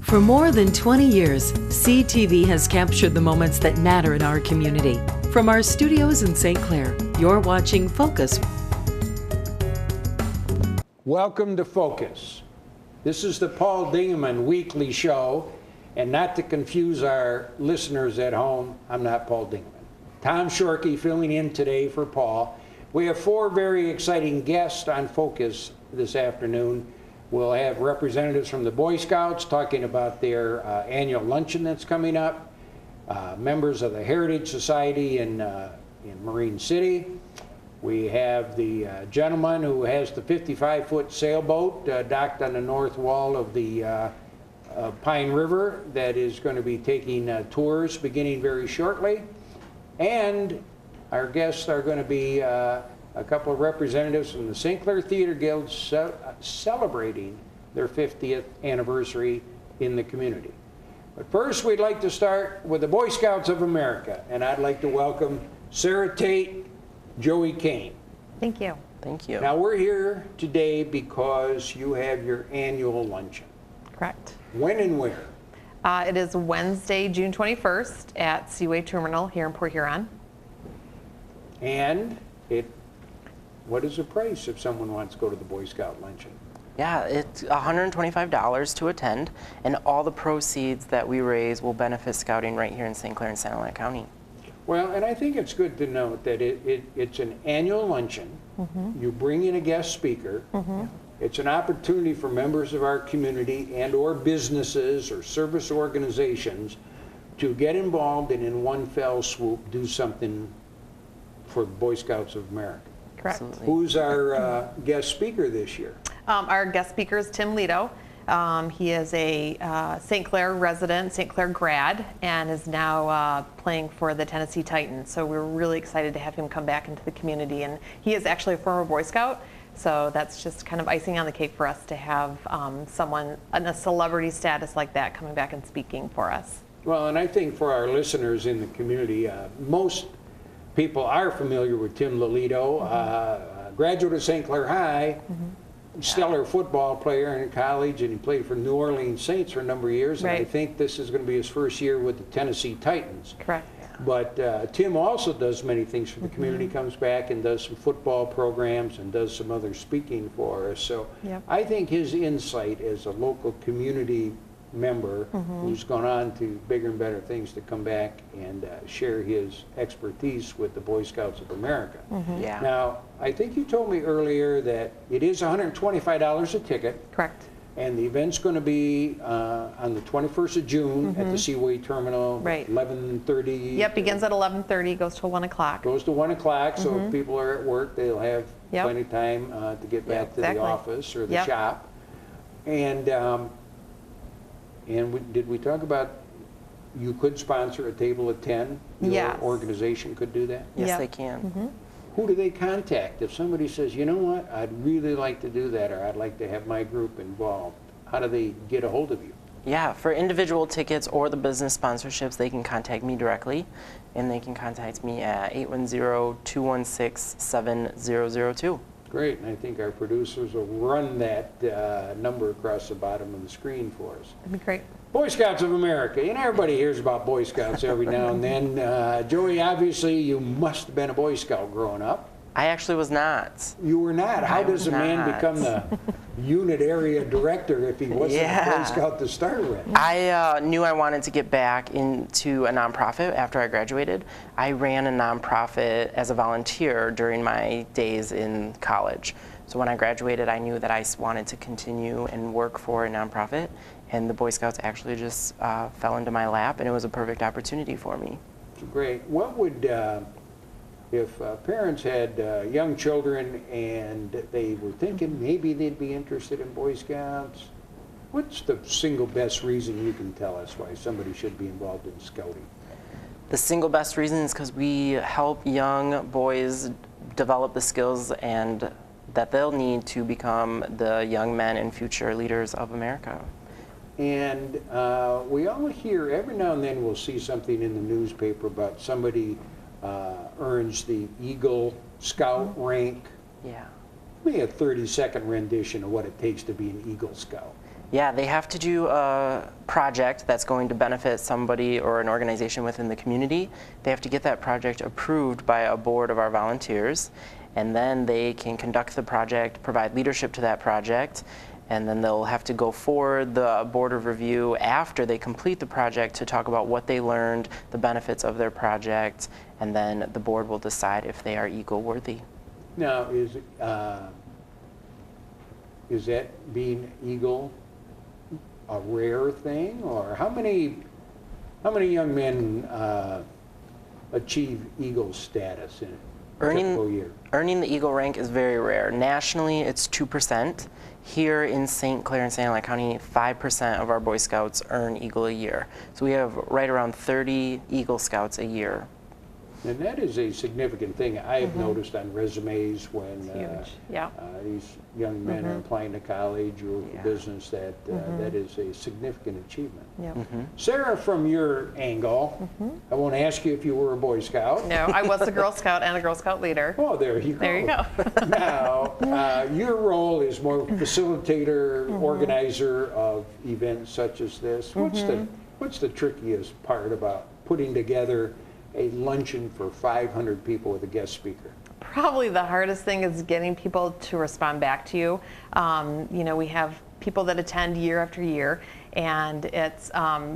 For more than 20 years, CTV has captured the moments that matter in our community. From our studios in St. Clair, you're watching Focus. Welcome to Focus. This is the Paul Dingaman weekly show, and not to confuse our listeners at home, I'm not Paul Dingaman. Tom Shorkey filling in today for Paul. We have four very exciting guests on Focus this afternoon. We'll have representatives from the Boy Scouts talking about their annual luncheon that's coming up, members of the Heritage Society in Marine City. We have the gentleman who has the 55-foot sailboat docked on the north wall of the Pine River that is going to be taking tours beginning very shortly. And our guests are going to be a couple of representatives from the St. Clair Theater Guild celebrating their 50th anniversary in the community. But first, we'd like to start with the Boy Scouts of America, and I'd like to welcome Sarah Tate, Joey Kane. Thank you. Thank you. Now, we're here today because you have your annual luncheon. Correct. When and where? It is Wednesday, June 21st at Seaway Terminal here in Port Huron. And what is the price if someone wants to go to the Boy Scout luncheon? Yeah, it's $125 to attend, and all the proceeds that we raise will benefit scouting right here in St. Clair and Santa Ana County. Well, and I think it's good to note that it's an annual luncheon. Mm-hmm. You bring in a guest speaker. Mm-hmm. It's an opportunity for members of our community and or businesses or service organizations to get involved and in one fell swoop do something for the Boy Scouts of America. Correct. Absolutely. Who's our guest speaker this year? Our guest speaker is Tim Lito. He is a St. Clair resident, St. Clair grad, and is now playing for the Tennessee Titans. So we're really excited to have him come back into the community. And he is actually a former Boy Scout, so that's just kind of icing on the cake for us to have someone in a celebrity status like that coming back and speaking for us. Well, and I think for our listeners in the community, most people are familiar with Tim Lito, graduate of St. Clair High, stellar football player in college, and he played for New Orleans Saints for a number of years. Right. And I think this is going to be his first year with the Tennessee Titans. Correct. But Tim also does many things for the community, comes back and does some football programs and does some other speaking for us. So I think his insight as a local community member who's gone on to bigger and better things to come back and share his expertise with the Boy Scouts of America. Yeah. Now, I think you told me earlier that it is $125 a ticket. Correct. And the event's going to be on the 21st of June at the Seaway Terminal, Right. 11:30. Yep, begins at 11:30, goes till 1 o'clock. Goes to 1 o'clock, so if people are at work, they'll have plenty of time to get back to the office or the shop. And did we talk about you could sponsor a table of 10? Your organization could do that? Yes, they can. Who do they contact if somebody says, you know what, I'd really like to do that, or I'd like to have my group involved? How do they get a hold of you? Yeah, for individual tickets or the business sponsorships, they can contact me directly, and they can contact me at 810-216-7002. Great, and I think our producers will run that number across the bottom of the screen for us. That'd be great. Boy Scouts of America. You know, everybody hears about Boy Scouts every now and then. Joey, obviously, you must have been a Boy Scout growing up. I actually was not. You were not. How does a man not. become the unit area director if he wasn't a Boy Scout to start with? I knew I wanted to get back into a nonprofit after I graduated. I ran a nonprofit as a volunteer during my days in college. So when I graduated, I knew that I wanted to continue and work for a nonprofit, and the Boy Scouts actually just fell into my lap, and it was a perfect opportunity for me. Great. What would, if parents had young children and they were thinking maybe they'd be interested in Boy Scouts, what's the single best reason you can tell us why somebody should be involved in scouting? The single best reason is because we help young boys develop the skills and that they'll need to become the young men and future leaders of America. And we all hear, every now and then we'll see something in the newspaper about somebody earns the Eagle Scout rank. Yeah. Give me a 30-second rendition of what it takes to be an Eagle Scout. Yeah, they have to do a project that's going to benefit somebody or an organization within the community. They have to get that project approved by a board of our volunteers, and then they can conduct the project, provide leadership to that project, and then they'll have to go forward the board of review after they complete the project to talk about what they learned, the benefits of their project, and then the board will decide if they are Eagle worthy. Now, is that being Eagle a rare thing, or how many young men achieve Eagle status in a typical year? Earning the Eagle rank is very rare. Nationally, it's 2%. Here in St. Clair and Sanilac County, 5% of our Boy Scouts earn Eagle a year. So we have right around 30 Eagle Scouts a year. And that is a significant thing. I have noticed on resumes when these young men are applying to college or business that that is a significant achievement. Yep. Sarah, from your angle, I won't ask you if you were a Boy Scout. No, I was a Girl Scout and a Girl Scout leader. Oh, there you go. There you go. Now, your role is more facilitator, organizer of events such as this. What's the trickiest part about putting together a luncheon for 500 people with a guest speaker? Probably the hardest thing is getting people to respond back to you. You know, we have people that attend year after year, and it's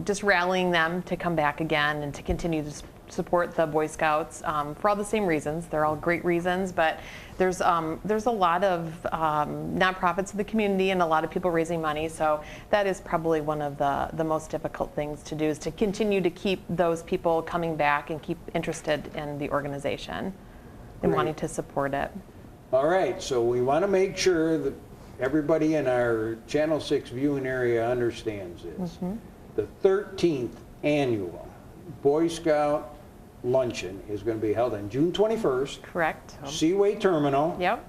just rallying them to come back again and to continue to support the Boy Scouts for all the same reasons. They're all great reasons, but there's a lot of nonprofits in the community and a lot of people raising money, so that is probably one of the most difficult things to do, is to continue to keep those people coming back and keep interested in the organization and wanting to support it. All right, so we want to make sure that everybody in our Channel 6 viewing area understands this. The 13th annual Boy Scout Luncheon is going to be held on June 21st. Correct. Seaway Terminal. Yep.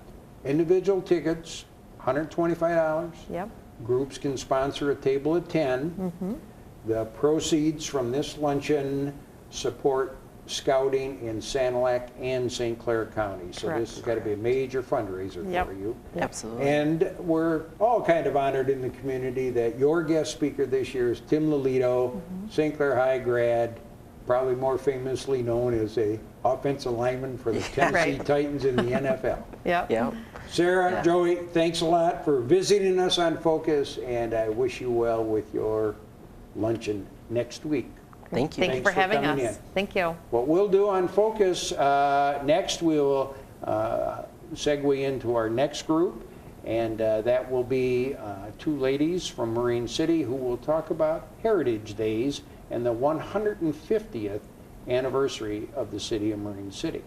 Individual tickets, $125. Yep. Groups can sponsor a table of 10. The proceeds from this luncheon support scouting in Sanilac and St. Clair County. So this has got to be a major fundraiser for you. Absolutely. And we're all kind of honored in the community that your guest speaker this year is Tim Lolito, St. Clair High grad, probably more famously known as a offensive lineman for the Tennessee Titans in the NFL. Yep. Sarah, Joey, thanks a lot for visiting us on Focus, and I wish you well with your luncheon next week. Thank you. Thank you for having us. Thank you. What we'll do on Focus next, we'll segue into our next group, and that will be two ladies from Marine City who will talk about Heritage Days and the 150th anniversary of the city of Marine City.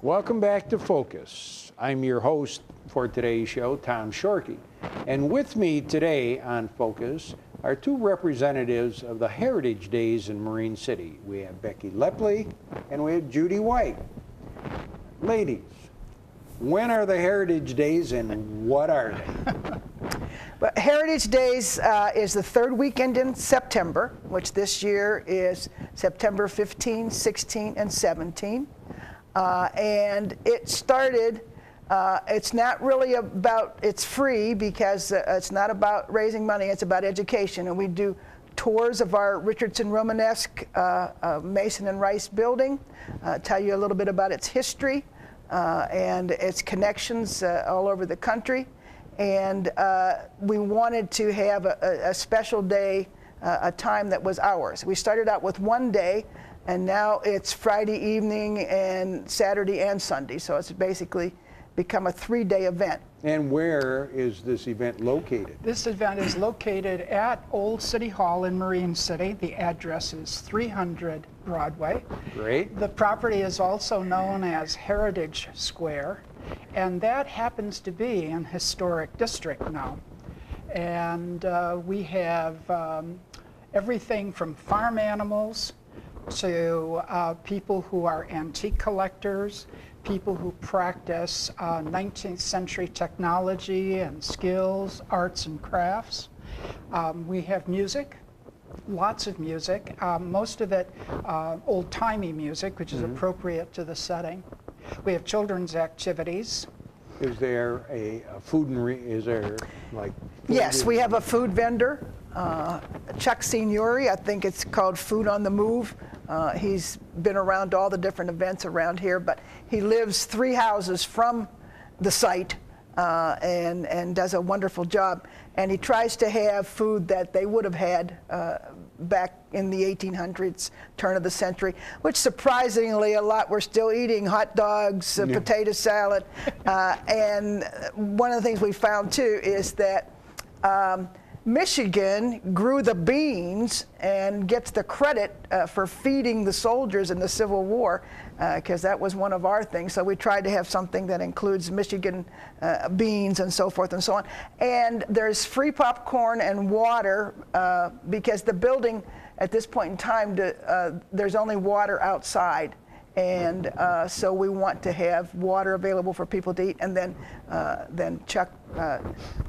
Welcome back to Focus. I'm your host for today's show, Tom Shorkey. And with me today on Focus are two representatives of the Heritage Days in Marine City. We have Becky Lepley and we have Judy White. Ladies, when are the Heritage Days and what are they? But Heritage Days is the third weekend in September, which this year is September 15, 16, and 17. And it started, it's not really about, it's free because it's not about raising money, it's about education. And we do tours of our Richardson Romanesque Mason and Rice building, tell you a little bit about its history and its connections all over the country. And we wanted to have a special day, a time that was ours. We started out with one day, and now it's Friday evening and Saturday and Sunday. So it's basically become a 3-day event. And where is this event located? This event is located at Old City Hall in Marine City. The address is 300 Broadway. Great. The property is also known as Heritage Square, and that happens to be an historic district now. And we have everything from farm animals to people who are antique collectors, people who practice 19th century technology and skills, arts and crafts. We have music, lots of music, most of it old-timey music, which is appropriate to the setting. We have children's activities. Is there a food and is there like? Yes, we have a food vendor, Chuck Signori. I think it's called Food on the Move. He's been around all the different events around here, but he lives 3 houses from the site and does a wonderful job. And he tries to have food that they would have had back in the 1800s, turn of the century, which surprisingly a lot we're still eating: hot dogs, potato salad. And one of the things we found too is that Michigan grew the beans and gets the credit for feeding the soldiers in the Civil War, because that was one of our things. So we tried to have something that includes Michigan beans and so forth and so on. And there's free popcorn and water because the building at this point in time, there's only water outside. And so we want to have water available for people to eat, and then Chuck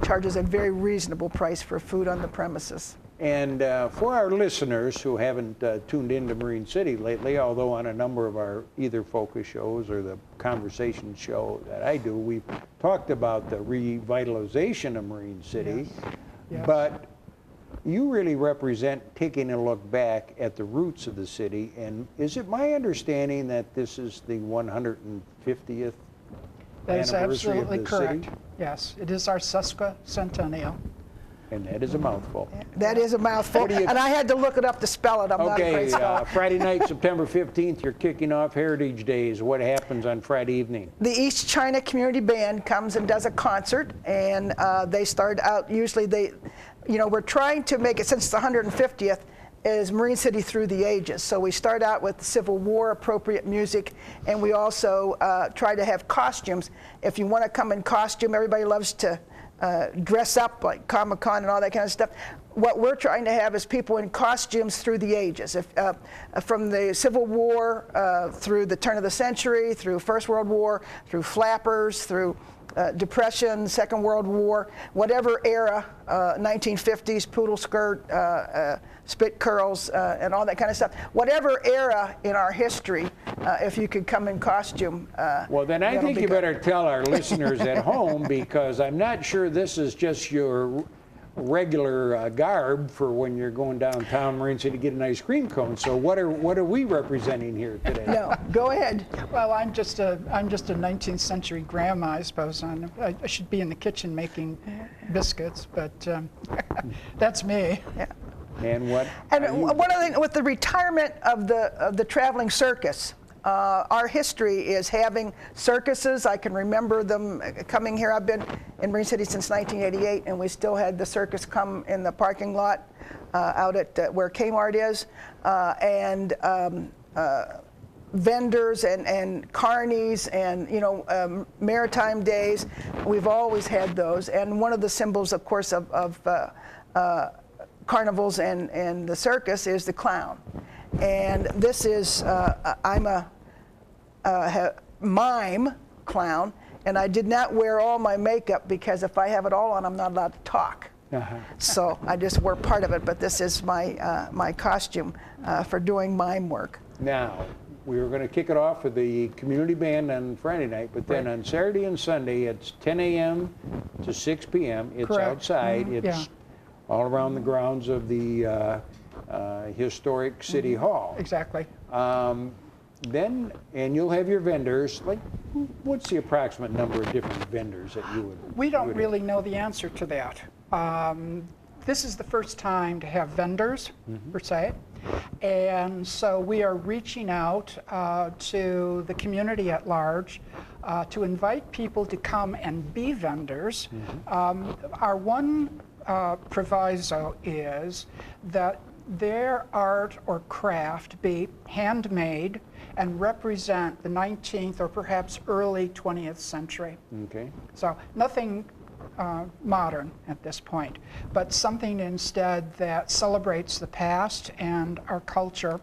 charges a very reasonable price for food on the premises. And for our listeners who haven't tuned into Marine City lately, although on a number of our either focus shows or the conversation show that I do, we've talked about the revitalization of Marine City, Yes. but you really represent taking a look back at the roots of the city. And is it my understanding that this is the 150th That is anniversary of absolutely the correct. city? Yes, it is our sesquicentennial. And that is a mouthful. That is a mouthful, What do you- and I had to look it up to spell it. I'm not a Okay, great speller. Friday night, September 15th, you're kicking off Heritage Days. What happens on Friday evening? The East China Community Band comes and does a concert, and they start out, usually we're trying to make it, since it's the 150th, is Marine City through the ages. So we start out with Civil War appropriate music, and we also try to have costumes. If you want to come in costume, everybody loves to dress up like Comic-Con and all that kind of stuff. What we're trying to have is people in costumes through the ages, from the Civil War through the turn of the century, through First World War, through flappers, through Depression, Second World War, whatever era, 1950s, poodle skirt, spit curls, and all that kind of stuff. Whatever era in our history, if you could come in costume. Well, then I think you better tell our listeners at home, because I'm not sure this is just your regular garb for when you're going downtown Marine City to get an ice cream cone. So what are we representing here today? No, go ahead. Well, I'm just a 19th century grandma, I suppose. I should be in the kitchen making biscuits, but that's me. Yeah. And what? And one other thing, with the retirement of the traveling circus, our history is having circuses. I can remember them coming here. I've been in Marine City since 1988, and we still had the circus come in the parking lot out at where Kmart is, and vendors and carnies and maritime days. We've always had those, and one of the symbols, of course, of carnivals and the circus is the clown. And this is, I'm a mime clown, and I did not wear all my makeup because if I have it all on, I'm not allowed to talk. So I just wore part of it, but this is my costume for doing mime work. Now, we were going to kick it off with the community band on Friday night, but then on Saturday and Sunday, it's 10 a.m. to 6 p.m. It's Correct. outside. It's all around the grounds of the historic City Hall. Exactly. Then, and you'll have your vendors. Like, what's the approximate number of different vendors that you would? We don't really know the answer to that. This is the first time to have vendors, per se. And so we are reaching out to the community at large to invite people to come and be vendors. Our one proviso is that their art or craft be handmade and represent the 19th or perhaps early 20th century. Okay. So nothing modern at this point, but something instead that celebrates the past and our culture.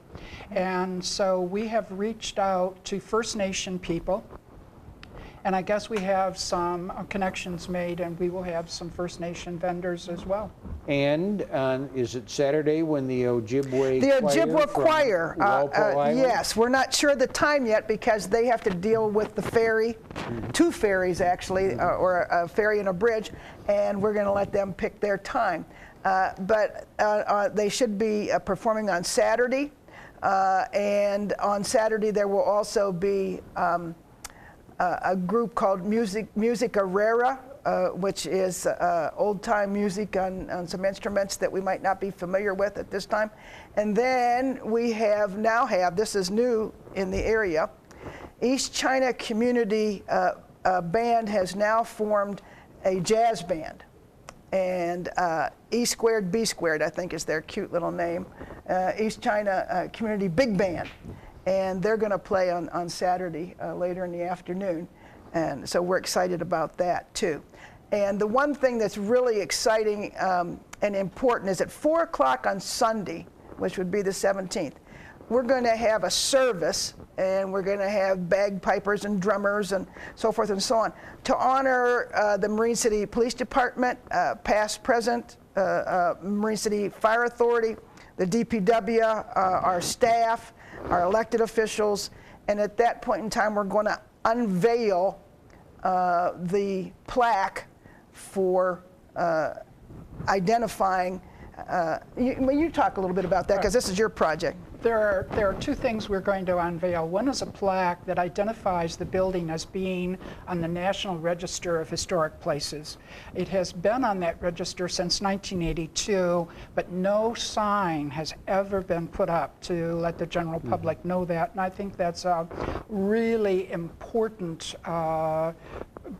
And so we have reached out to First Nation people And I guess we have some connections made, and we will have some First Nation vendors as well. And is it Saturday when the Ojibwe The choir Ojibwe from choir, Walpole Island? yes, we're not sure the time yet because they have to deal with the ferry, two ferries actually, or a ferry and a bridge, and we're going to let them pick their time. But they should be performing on Saturday, and on Saturday there will also be a group called Music Arrera, which is old-time music on some instruments that we might not be familiar with at this time. And then we now have, this is new in the area, East China Community Band has now formed a jazz band. And E squared, B squared, I think is their cute little name, East China Community Big Band. And they're going to play on Saturday later in the afternoon. And so we're excited about that too. And the one thing that's really exciting and important is at 4 o'clock on Sunday, which would be the 17th, we're going to have a service, and we're going to have bagpipers and drummers and so forth and so on to honor the Marine City Police Department, past, present, Marine City Fire Authority, the DPW, our staff, our elected officials, and at that point in time we're going to unveil the plaque for identifying. You talk a little bit about that because this is your project. There are two things we're going to unveil. One is a plaque that identifies the building as being on the National Register of Historic Places. It has been on that register since 1982, but no sign has ever been put up to let the general public know that. And I think that's a really important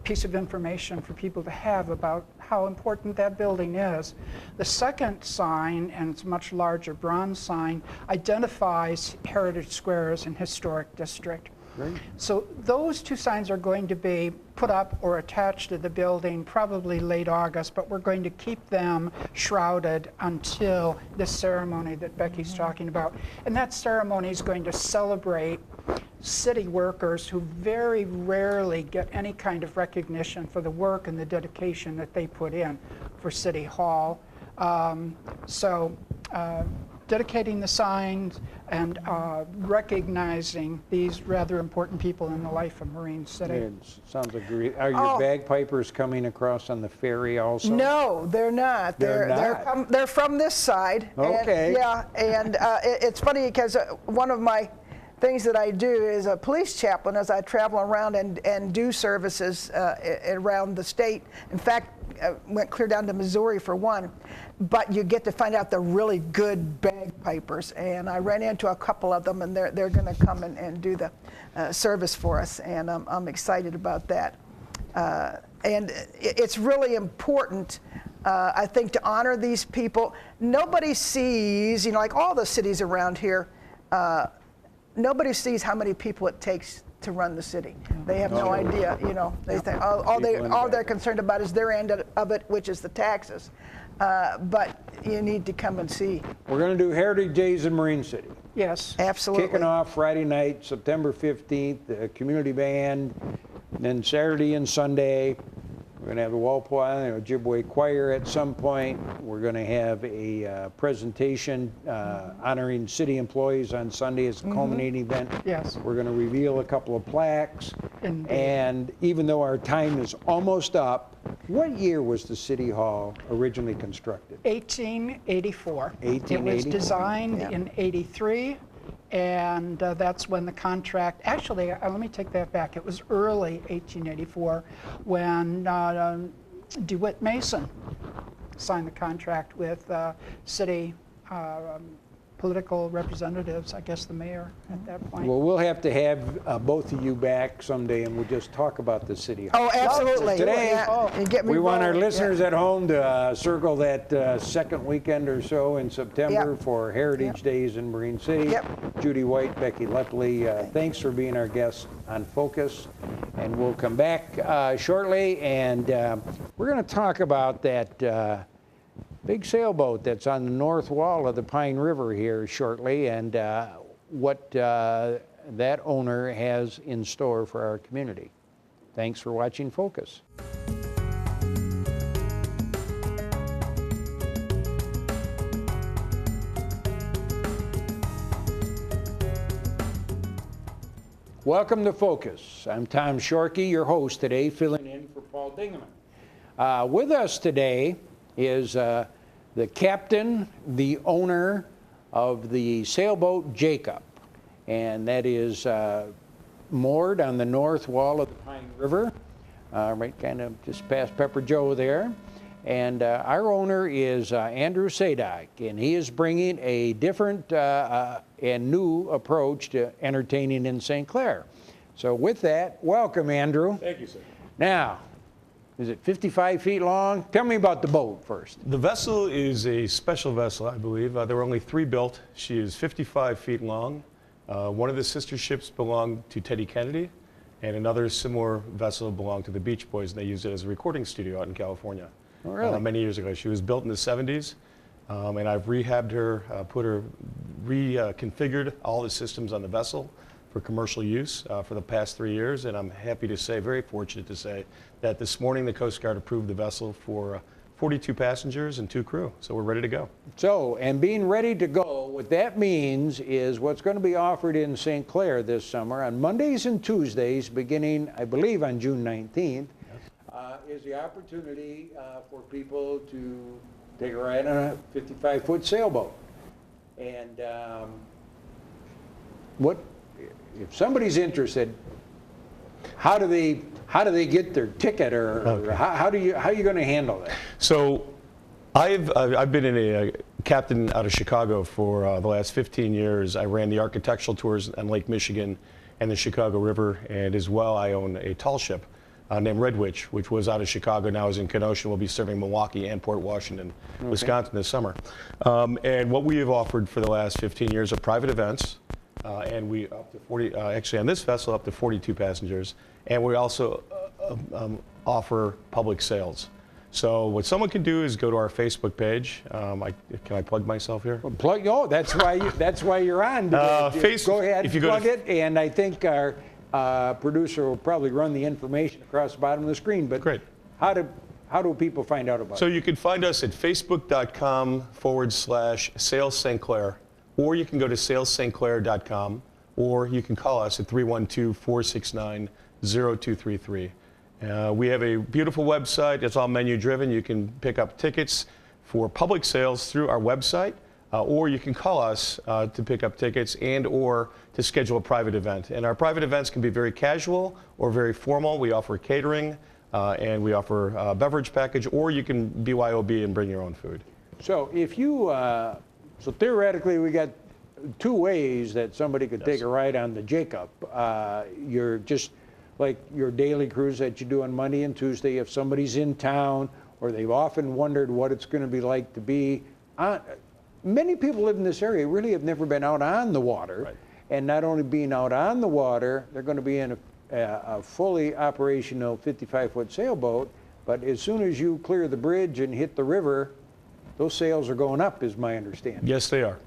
piece of information for people to have about how important that building is. The second sign, and it's a much larger bronze sign, identifies Heritage Square as an historic district. Great. So those two signs are going to be put up or attached to the building probably late August, but we're going to keep them shrouded until this ceremony that Becky's talking about. And that ceremony is going to celebrate city workers who very rarely get any kind of recognition for the work and the dedication that they put in for City Hall. Dedicating the signs and recognizing these rather important people in the life of Marine City. It sounds like great. Are your bagpipers coming across on the ferry also? No, they're not. They're from this side. Okay. And it's funny because one of my things that I do is a police chaplain as I travel around and do services around the state. In fact, went clear down to Missouri for one, but you get to find out the really good bagpipers, and I ran into a couple of them, and they're going to come and do the service for us, and I'm excited about that. And it's really important, I think, to honor these people. Nobody sees, like all the cities around here, nobody sees how many people it takes to run the city. They have no idea, They think all they're concerned about is their end of it, which is the taxes. But you need to come and see. We're going to do Heritage Days in Marine City. Yes. Absolutely. Kicking off Friday night, September 15th, the community band, and then Saturday and Sunday. We're going to have the Walpole Island Ojibwe Choir at some point. We're going to have a presentation honoring city employees on Sunday as a culminating event. Yes. We're going to reveal a couple of plaques. Indeed. And even though our time is almost up, what year was the City Hall originally constructed? 1884. 1884. It was designed in 83. And that's when the contract, actually, let me take that back. It was early 1884 when DeWitt Mason signed the contract with city political representatives, I guess the mayor at that point. Well, we'll have to have both of you back someday, and we'll just talk about the City Hall. Oh, absolutely. Today, You get me we want our rolling. listeners at home to circle that second weekend or so in September for Heritage Days in Marine City. Yep. Judy White, Becky Lepley, thanks for being our guests on Focus. And we'll come back shortly, and we're going to talk about that big sailboat that's on the north wall of the Pine River here shortly, and what that owner has in store for our community. Thanks for watching Focus. Welcome to Focus. I'm Tom Shorkey, your host today, filling in for Paul Dingeman. With us today is the captain, the owner of the sailboat Jacob, and that is moored on the north wall of the Pine River, right kind of just past Pepper Joe there. And our owner is Andrew Sadak, and he is bringing a different and new approach to entertaining in St. Clair. So with that, welcome, Andrew. Thank you, sir. Now, is it 55 feet long? Tell me about the boat first. The vessel is a special vessel, I believe. There were only 3 built. She is 55 feet long. One of the sister ships belonged to Teddy Kennedy, and another similar vessel belonged to the Beach Boys, and they used it as a recording studio out in California. Oh, really? Many years ago. She was built in the 70s, and I've rehabbed her, reconfigured all the systems on the vessel for commercial use for the past 3 years, and I'm happy to say, very fortunate to say, that this morning the Coast Guard approved the vessel for 42 passengers and 2 crew, so we're ready to go. So, and being ready to go, what that means is what's going to be offered in St. Clair this summer on Mondays and Tuesdays, beginning, I believe, on June 19th, is the opportunity for people to take a ride on a 55-foot sailboat. And what if somebody's interested? How do they get their ticket, or how are you going to handle that? So, I've been a captain out of Chicago for the last 15 years. I ran the architectural tours on Lake Michigan and the Chicago River, and as well I own a tall ship named Red Witch, which was out of Chicago, now is in Kenosha. We'll be serving Milwaukee and Port Washington, Wisconsin this summer. And what we have offered for the last 15 years are private events, and we up to 40, actually on this vessel up to 42 passengers, and we also offer public sales. So what someone can do is go to our Facebook page. Can I plug myself here? Well, plug. Oh, that's why you're on. Go ahead, plug it, and I think our producer will probably run the information across the bottom of the screen. But great. How do people find out about it? So you can find us at facebook.com/Sales St. Clair, or you can go to salesstclair.com, or you can call us at 312-469-0233. We have a beautiful website. It's all menu driven. You can pick up tickets for public sales through our website, or you can call us to pick up tickets and or to schedule a private event. And our private events can be very casual or very formal. We offer catering and we offer a beverage package, or you can BYOB and bring your own food. So if you, so theoretically we got 2 ways that somebody could take a ride on the Jacob. You're just like your daily cruise that you do on Monday and Tuesday. If somebody's in town, or they've often wondered what it's going to be like to be on. Many people live in this area really have never been out on the water. Right. And not only being out on the water, they're going to be in a fully operational 55-foot sailboat. But as soon as you clear the bridge and hit the river, those sails are going up, is my understanding. Yes, they are.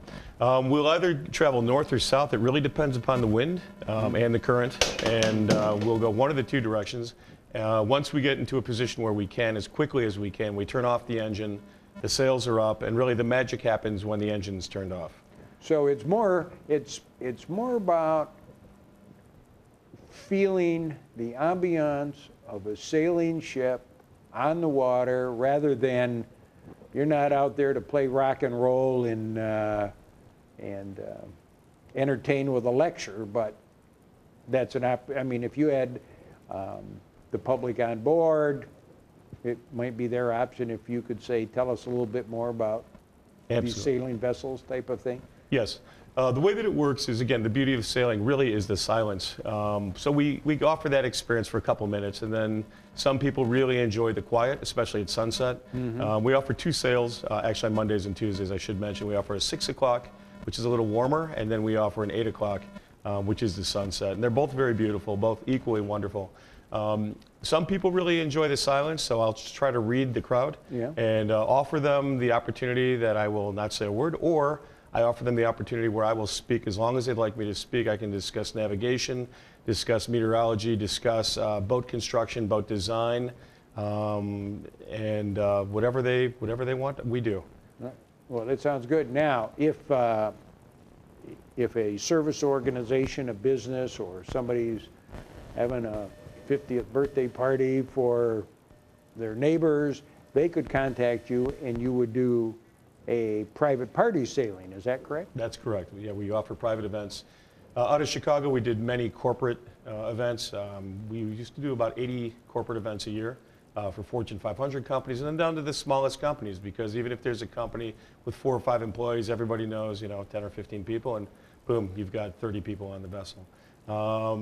We'll either travel north or south. It really depends upon the wind and the current, and we'll go one of the 2 directions. Once we get into a position where we can, as quickly as we can, we turn off the engine, the sails are up, and really the magic happens when the engine's turned off. So it's more about feeling the ambiance of a sailing ship on the water, rather than you're not out there to play rock and roll and entertain with a lecture. But that's I mean, if you had the public on board, it might be their option if you could say, tell us a little bit more about these sailing vessels type of thing. Yes. The way that it works is, again, the beauty of sailing really is the silence. So we offer that experience for a couple minutes, and then some people really enjoy the quiet, especially at sunset. We offer 2 sails, actually on Mondays and Tuesdays, I should mention. We offer a 6 o'clock, which is a little warmer, and then we offer an 8 o'clock, which is the sunset. And they're both very beautiful, both equally wonderful. Some people really enjoy the silence, so I'll just try to read the crowd and offer them the opportunity that I will not say a word, or I offer them the opportunity where I will speak as long as they'd like me to speak. I can discuss navigation, discuss meteorology, discuss boat construction, boat design, and whatever they want, we do. Well, that sounds good. Now, if a service organization, a business, or somebody's having a 50th birthday party for their neighbors, they could contact you and you would do a private party sailing. Is that correct? That's correct. Yeah, we offer private events. Out of Chicago, we did many corporate events. We used to do about 80 corporate events a year for Fortune 500 companies, and then down to the smallest companies, because even if there's a company with 4 or 5 employees, everybody knows, 10 or 15 people, and boom, you've got 30 people on the vessel.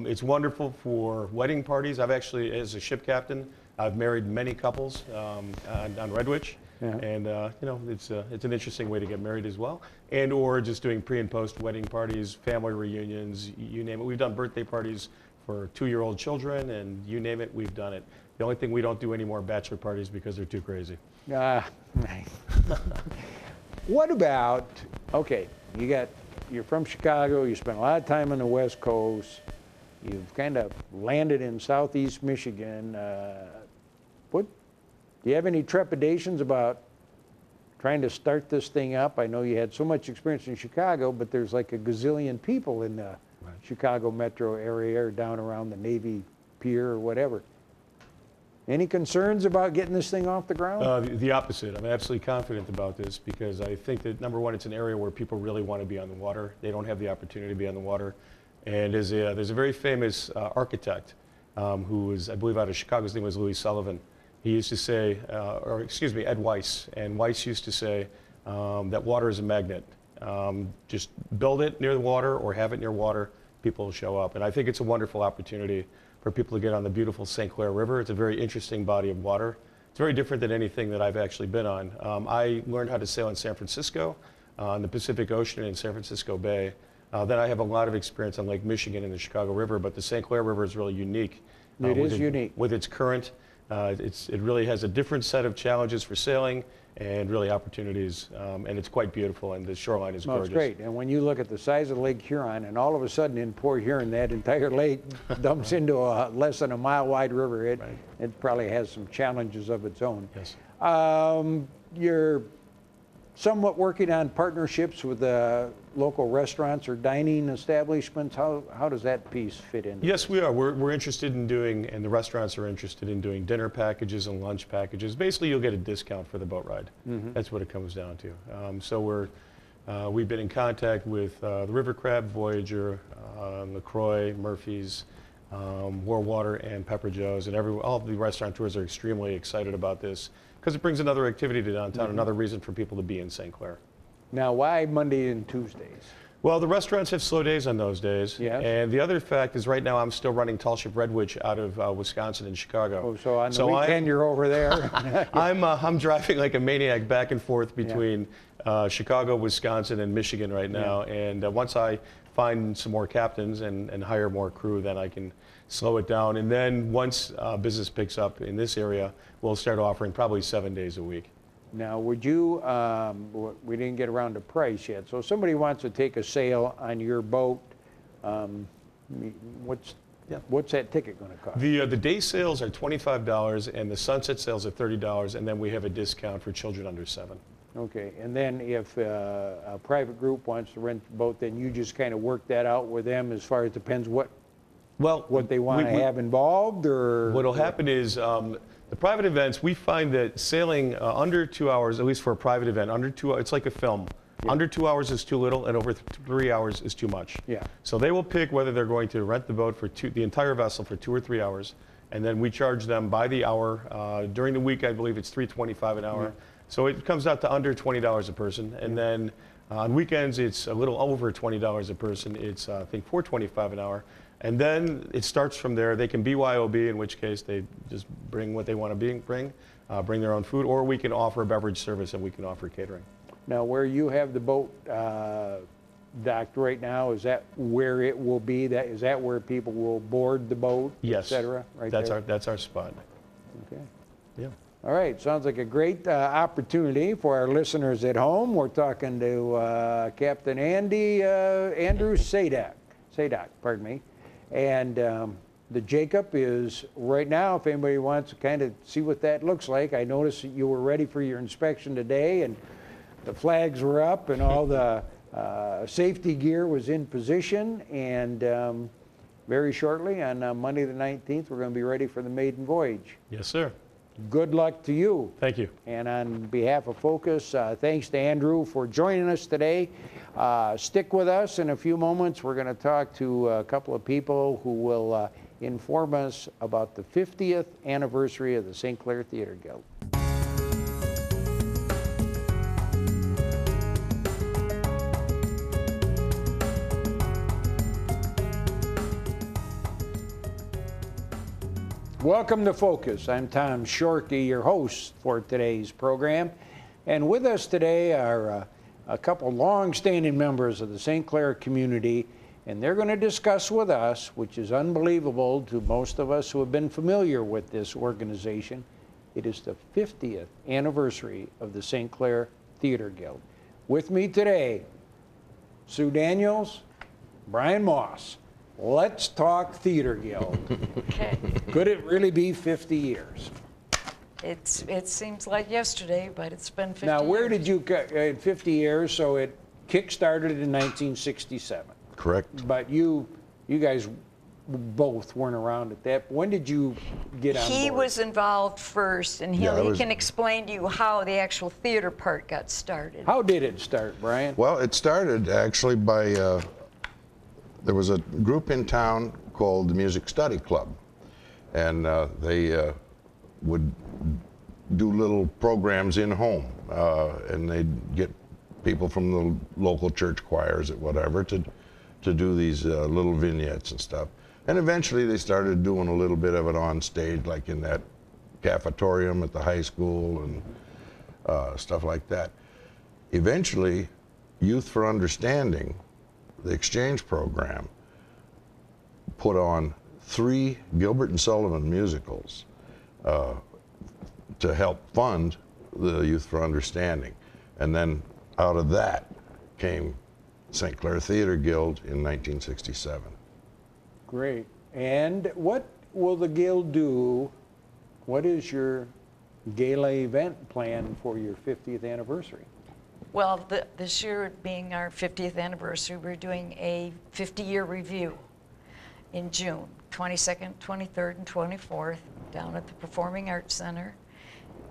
It's wonderful for wedding parties. I've actually, as a ship captain, I've married many couples on Redwitch. Yeah. And it's an interesting way to get married as well, and or just doing pre and post wedding parties, family reunions, you name it. We've done birthday parties for 2-year-old children, and you name it, we've done it. The only thing we don't do anymore bachelor parties because they're too crazy. What about, okay, you're from Chicago, you spent a lot of time on the West Coast, you've kind of landed in Southeast Michigan. Do you have any trepidations about trying to start this thing up? I know you had so much experience in Chicago, but there's like a gazillion people in the Chicago metro area or down around the Navy Pier or whatever. Any concerns about getting this thing off the ground? The opposite. I'm absolutely confident about this because I think that, number one, it's an area where people really want to be on the water. They don't have the opportunity to be on the water. And there's a very famous architect who was, I believe, out of Chicago. His name was Louis Sullivan. He used to say, Ed Weiss, and Weiss used to say that water is a magnet. Just build it near the water or have it near water, people will show up. And I think it's a wonderful opportunity for people to get on the beautiful St. Clair River. It's a very interesting body of water. It's very different than anything that I've actually been on. I learned how to sail in San Francisco, on the Pacific Ocean in San Francisco Bay. Then I have a lot of experience on Lake Michigan and the Chicago River, but the St. Clair River is really unique. It is unique. With its current. It really has a different set of challenges for sailing and really opportunities, and it's quite beautiful, and the shoreline is gorgeous. It's great, and when you look at the size of Lake Huron, and all of a sudden in Port Huron, that entire lake dumps into a less than a mile wide river, it probably has some challenges of its own. Yes. You're somewhat working on partnerships with local restaurants or dining establishments. How does that piece fit in? Yes, we are. We're interested in doing, and the restaurants are interested in doing dinner packages and lunch packages. Basically, you'll get a discount for the boat ride. Mm-hmm. That's what it comes down to. So we've been in contact with the River Crab, Voyager, LaCroix, Murphy's, Warwater, and Pepper Joe's, and all the restaurateurs are extremely excited about this because it brings another activity to downtown, another reason for people to be in St. Clair. Now, why Monday and Tuesdays? Well, the restaurants have slow days on those days. Yes. And the other fact is right now I'm still running Tall Ship Redwitch out of Wisconsin and Chicago. Oh, so on the weekend you're over there? I'm driving like a maniac back and forth between Chicago, Wisconsin, and Michigan right now. Yeah. And once I find some more captains and hire more crew, then I can slow it down. And then once business picks up in this area, we'll start offering probably 7 days a week. Now, would you, we didn't get around to price yet, so if somebody wants to take a sail on your boat, what's that ticket going to cost? The day sails are $25 and the sunset sails are $30, and then we have a discount for children under 7. Okay, and then if a private group wants to rent the boat, then you just kind of work that out with them as far as depends what they want to have involved, or? What'll happen is the private events, we find that sailing under 2 hours, at least for a private event, under 2 hours, it's like a film. Yeah. Under 2 hours is too little, and over 3 hours is too much. Yeah. So they will pick whether they're going to rent the boat for the entire vessel for 2 or 3 hours, and then we charge them by the hour. During the week, I believe it's $3.25 an hour. Yeah. So it comes out to under $20 a person, and then on weekends it's a little over $20 a person. It's I think $4.25 an hour. And then it starts from there. They can BYOB, in which case they just bring what they want to bring their own food, or we can offer a beverage service and we can offer catering. Now, where you have the boat docked right now, is that where it will be? Is that where people will board the boat, yes, et cetera? Right, that's our spot. Okay. Yeah. All right, sounds like a great opportunity for our listeners at home. We're talking to Captain Andrew Sadak, pardon me. And the Jacob is right now, if anybody wants to kind of see what that looks like. I noticed that you were ready for your inspection today, and the flags were up and all the safety gear was in position. And very shortly, on Monday the 19th, we're going to be ready for the maiden voyage. Yes, sir. Good luck to you. Thank you. And on behalf of Focus, thanks to Andrew for joining us today. Stick with us. In a few moments, we're going to talk to a couple of people who will inform us about the 50th anniversary of the St. Clair Theater Guild. Welcome to Focus. I'm Tom Shorkey, your host for today's program. And with us today are a couple long-standing members of the St. Clair community, and they're going to discuss with us, which is unbelievable to most of us who have been familiar with this organization. It is the 50th anniversary of the St. Clair Theater Guild. With me today, Sue Daniels, Brian Moss. Let's talk Theater Guild. Okay. Could it really be 50 years? It seems like yesterday, but it's been 50 Now, where years. did you, 50 years, so it kick-started in 1967. Correct. But you guys both weren't around at that. When did you get on He board? was involved first, and he can explain to you how the actual theater part got started. How did it start, Brian? Well, it started actually by, there was a group in town called the Music Study Club, and they would do little programs in home, and they'd get people from the local church choirs or whatever to do these little vignettes and stuff. And eventually they started doing a little bit of it on stage, like in that cafetorium at the high school and stuff like that. Eventually, Youth for Understanding, the exchange program, put on 3 Gilbert and Sullivan musicals to help fund the Youth for Understanding. And then out of that came St. Clair Theater Guild in 1967. Great. And what will the Guild do? What is your gala event plan for your 50th anniversary? Well, this year being our 50th anniversary, we're doing a 50-year review in June, 22nd, 23rd, and 24th, down at the Performing Arts Center.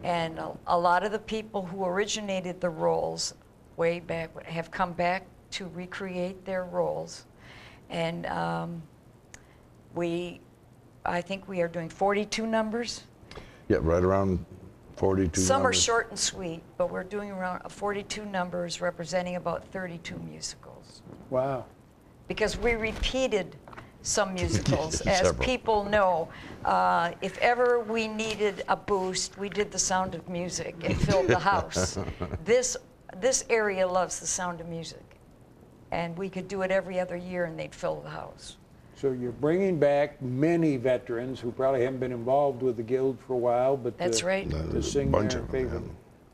And a lot of the people who originated the roles way back have come back to recreate their roles. And I think we are doing 42 numbers. Yeah, right around 42 Some numbers. are short and sweet, but we're doing around 42 numbers representing about 32 musicals. Wow. Because we repeated some musicals. As Several. people know, if ever we needed a boost, we did The Sound of Music and filled the house. This area loves The Sound of Music. And we could do it every other year and they'd fill the house. So you're bringing back many veterans who probably haven't been involved with the Guild for a while, but That's right. to There's a sing bunch their of them, favorite.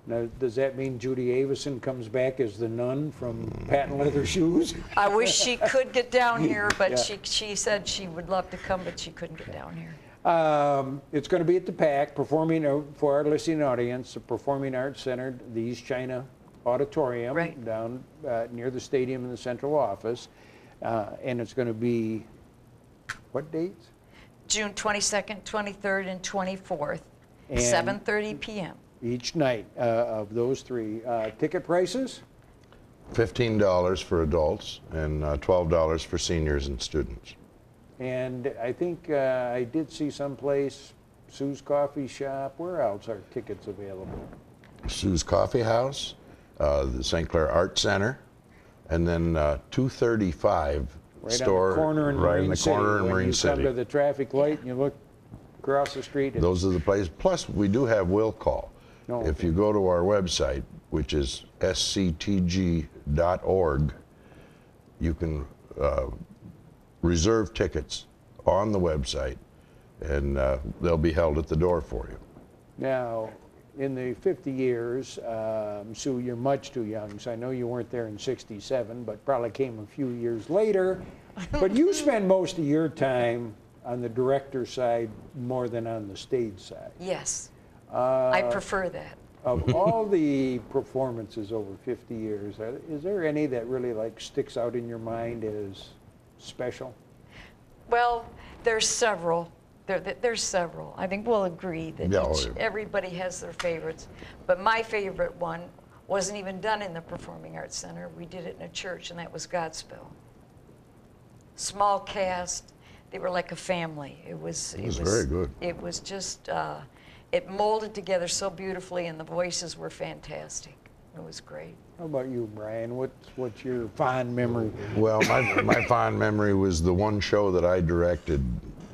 Now, does that mean Judy Avison comes back as the nun from Patent Leather Shoes? I wish she could get down here, but Yeah. she said she would love to come, but she couldn't get down here. It's going to be at the PAC, for our listening audience, the Performing Arts Center, the East China Auditorium, Right. down near the stadium in the central office. And it's going to be, what dates? June 22nd, 23rd, and 24th, And- 7:30 p.m. Each night of those 3. Ticket prices? $15 for adults and $12 for seniors and students. And I think I did see someplace, Sue's Coffee Shop. Where else are tickets available? Sue's Coffee House, the St. Clair Art Center, and then 235 Right store on the corner in right Marine in the City. corner in When Marine you come to City. the traffic light and you look across the street. Those are the places. Plus, we do have will call. Oh, If okay. you go to our website, which is sctg.org, you can reserve tickets on the website, and they'll be held at the door for you. Now, in the 50 years, Sue, you're much too young, so I know you weren't there in '67, but probably came a few years later. But you spend most of your time on the director side more than on the stage side. Yes, I prefer that. Of all the performances over 50 years, is there any that really like sticks out in your mind as special? Well, there's several. There's several. I think we'll agree that everybody has their favorites. But my favorite one wasn't even done in the Performing Arts Center. We did it in a church, and that was Godspell. Small cast. They were like a family. It was very good. It was just, it molded together so beautifully, and the voices were fantastic. It was great. How about you, Brian? What's your fond memory? Well, my fond memory was the one show that I directed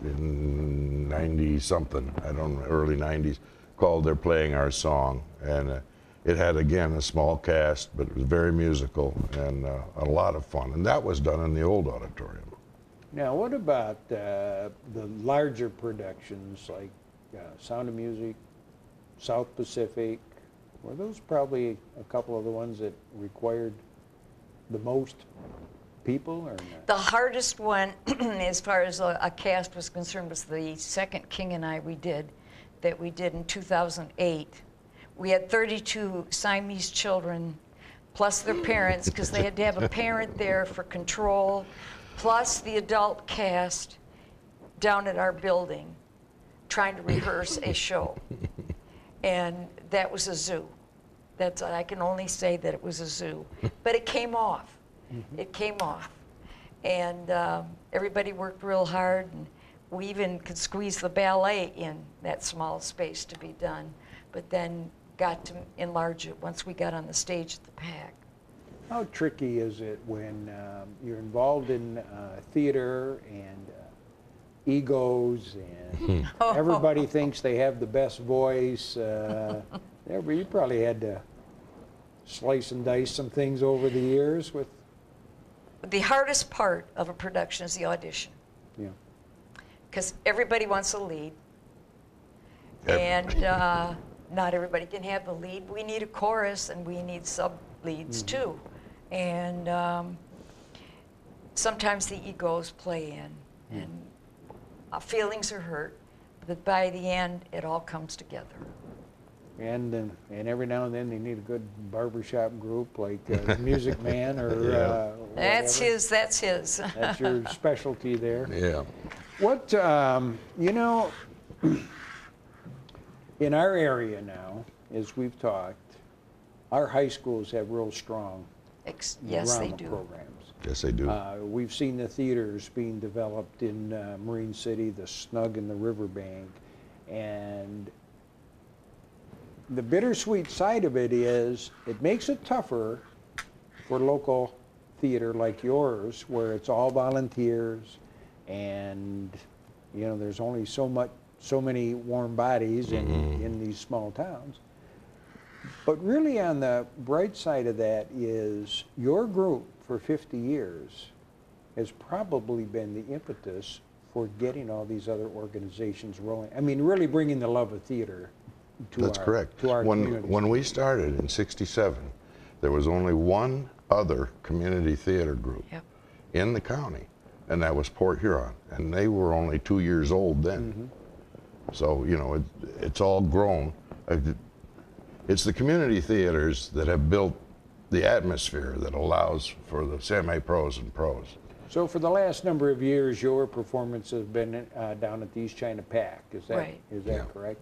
in 90-something, I don't know, early 90s, called They're Playing Our Song. And it had, again, a small cast, but it was very musical and a lot of fun. And that was done in the old auditorium. Now, what about the larger productions like Sound of Music, South Pacific? Were those probably a couple of the ones that required the most people, or not? The hardest one, as far as a cast was concerned, was the second King and I we did in 2008. We had 32 Siamese children, plus their parents, because they had to have a parent there for control, plus the adult cast down at our building trying to rehearse a show. And that was a zoo. I can only say that it was a zoo. But it came off. It came off. And everybody worked real hard, and we even could squeeze the ballet in that small space to be done, but then got to enlarge it once we got on the stage at the PAC. How tricky is it when you're involved in theater and egos and everybody thinks they have the best voice? You probably had to slice and dice some things over the years with. The hardest part of a production is the audition. Yeah. Because everybody wants a lead. And not everybody can have the lead. We need a chorus, and we need sub-leads too. And sometimes the egos play in, and feelings are hurt. But by the end, it all comes together. And every now and then they need a good barbershop group like Music Man or That's whatever. That's his. That's your specialty there. Yeah. What, in our area now, as we've talked, our high schools have real strong Yes, they drama do. programs. Yes, they do. We've seen the theaters being developed in Marine City, the Snug and the Riverbank, and the bittersweet side of it is it makes it tougher for local theater like yours, where it's all volunteers, and there's only so many warm bodies in these small towns. But really, on the bright side of that is your group for 50 years has probably been the impetus for getting all these other organizations rolling. I mean, really bringing the love of theater to That's correct. To our community. When we started in '67, there was only one other community theater group in the county, and that was Port Huron, and they were only 2 years old then. So, it's all grown. It's the community theaters that have built the atmosphere that allows for the semi-pros and pros. So for the last number of years, your performance has been down at the East China PAC. Is that correct?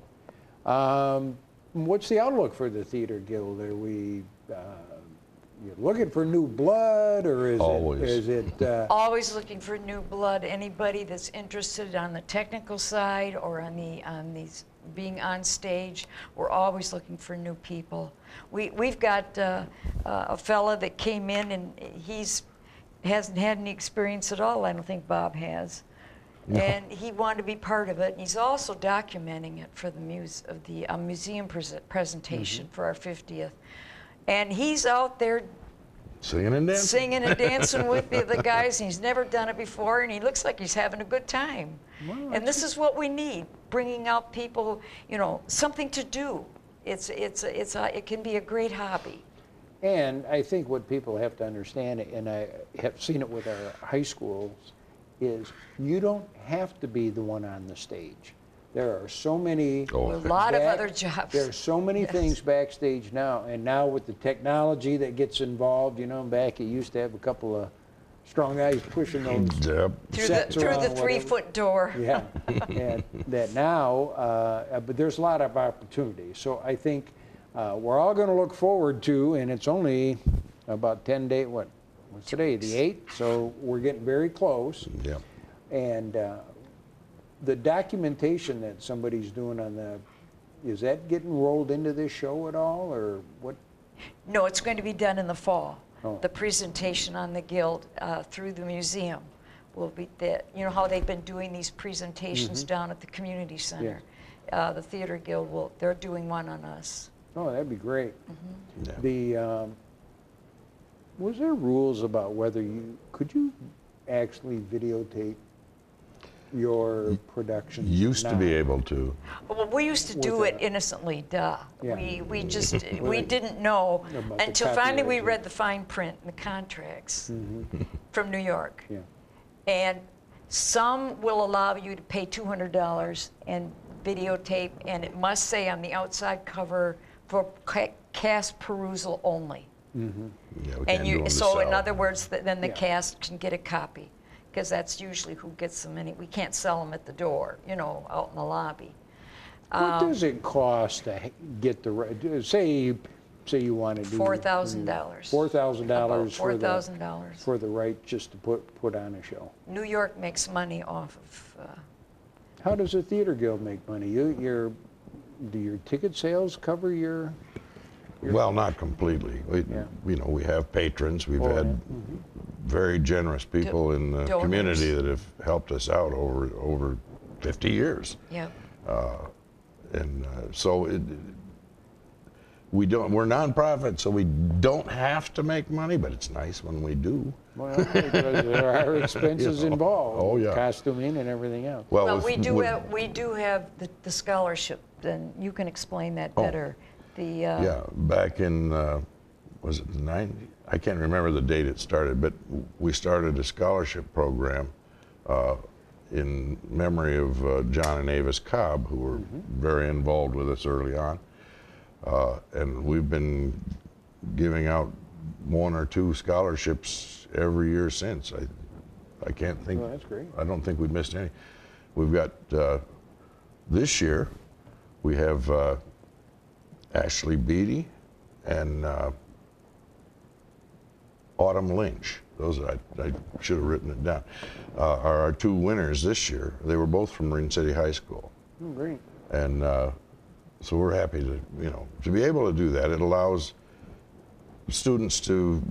What's the outlook for the Theater Guild? Are we you're looking for new blood, or is it always looking for new blood? Anybody that's interested on the technical side or on these being on stage, we're always looking for new people. We've got a fella that came in, and hasn't had any experience at all. I don't think Bob has. No. And he wanted to be part of it. And he's also documenting it for the museum presentation for our 50th. And he's out there singing and dancing with the guys. And he's never done it before, and he looks like he's having a good time. Wow, and this is what we need, bringing out people, something to do. It can be a great hobby. And I think what people have to understand, and I have seen it with our high schools, is you don't have to be the one on the stage. There are so many. A lot of other jobs. There are so many things backstage now, and now with the technology that gets involved, you know, back it used to have a couple of strong guys pushing those sets through around, the whatever. 3-foot door. Yeah, and that now, but there's a lot of opportunity. So I think we're all going to look forward to, and it's only about 10 days. What's today? The 8th. So we're getting very close. Yeah. And the documentation that somebody's doing on is that getting rolled into this show at all, or what? No, it's going to be done in the fall. Oh. The presentation on the Guild through the museum will be that. You know how they've been doing these presentations down at the community center. The Theater Guild they're doing one on us. Oh, that'd be great. Yeah. The was there rules about whether could you actually videotape your production? Used to be able to. Well, we used to do it innocently, duh. Yeah. We just, we didn't know About the until finally we copyright. read the fine print and the contracts from New York. Yeah. And some will allow you to pay $200 and videotape, and it must say on the outside cover for cast perusal only. Yeah, we And can't do them to so in sell. other words, then the Yeah. cast can get a copy, because that's usually who gets them. We can't sell them at the door, you know, out in the lobby. What does it cost to get the say you want to do $4,000. $4,000 for the $4,000. for the right just to put on a show. New York makes money off of. How does the Theater Guild make money? Do your ticket sales cover your? Well, not completely. You know, we have patrons. We've had very generous people in the donors. community that have helped us out over 50 years. Yeah. So we're nonprofit, so we don't have to make money, but it's nice when we do. Well, because there are expenses involved. Oh, yeah. Costuming and everything else. Well, we do have the scholarship. Then you can explain that better. Yeah, back in was it the 90s? I can't remember the date it started, but we started a scholarship program in memory of John and Avis Cobb, who were very involved with us early on. And we've been giving out 1 or 2 scholarships every year since. I can't think. Well, that's great. I don't think we've missed any. We've got this year. We have Ashley Beatty and Autumn Lynch. Those I should have written it down. Are our 2 winners this year. They were both from Marin City High School. Oh, great. And so we're happy to be able to do that. It allows students to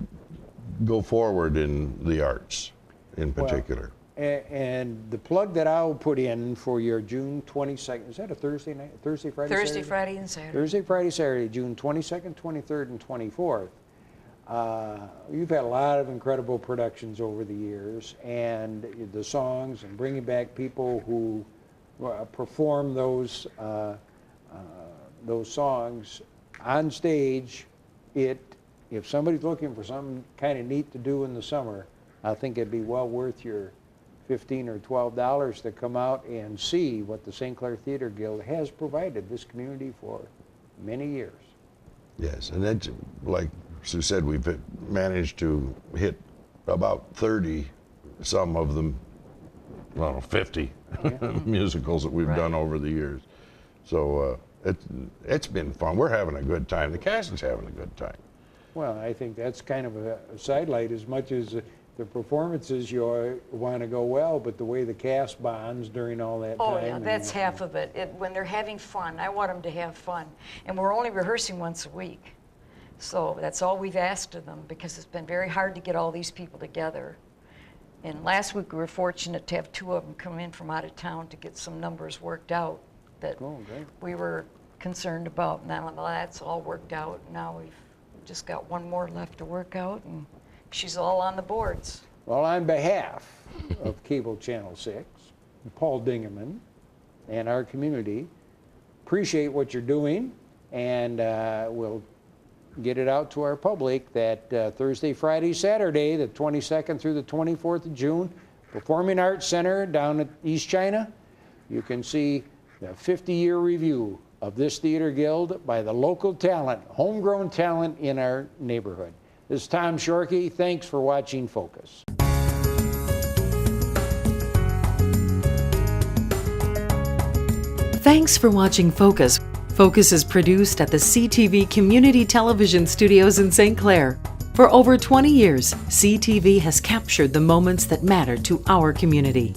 go forward in the arts in particular. And the plug that I'll put in for your June 22nd, is that a Thursday night? Thursday, Friday, Thursday, Saturday? Friday, and Saturday. Thursday, Friday, Saturday, June 22nd, 23rd, and 24th. You've had a lot of incredible productions over the years, and the songs, and bringing back people who perform those songs on stage. If somebody's looking for something kind of neat to do in the summer, I think it'd be well worth your $15 or $12 to come out and see what the St. Clair Theater Guild has provided this community for many years. Yes, and that's, like Sue said, we've managed to hit about 30, some of them, well, 50 musicals that we've done over the years. So it's been fun. We're having a good time. The cast is having a good time. Well, I think that's kind of a sidelight as much as the performances you want to go well, but the way the cast bonds during all that time. Oh, yeah, that's half of it. When they're having fun, I want them to have fun. And we're only rehearsing once a week. So that's all we've asked of them, because it's been very hard to get all these people together. And last week we were fortunate to have 2 of them come in from out of town to get some numbers worked out that we were concerned about. Now that's all worked out. Now we've just got 1 more left to work out, and she's all on the boards. Well, on behalf of Cable Channel 6, Paul Dingerman, and our community, appreciate what you're doing, and we'll get it out to our public that Thursday, Friday, Saturday, the 22nd through the 24th of June, Performing Arts Center down at East China. You can see the 50-year review of this theater guild by the local talent, homegrown talent in our neighborhood. This is Tom Shorkey. Thanks for watching Focus. Thanks for watching Focus. Focus is produced at the CTV Community Television Studios in St. Clair. For over 20 years, CTV has captured the moments that matter to our community.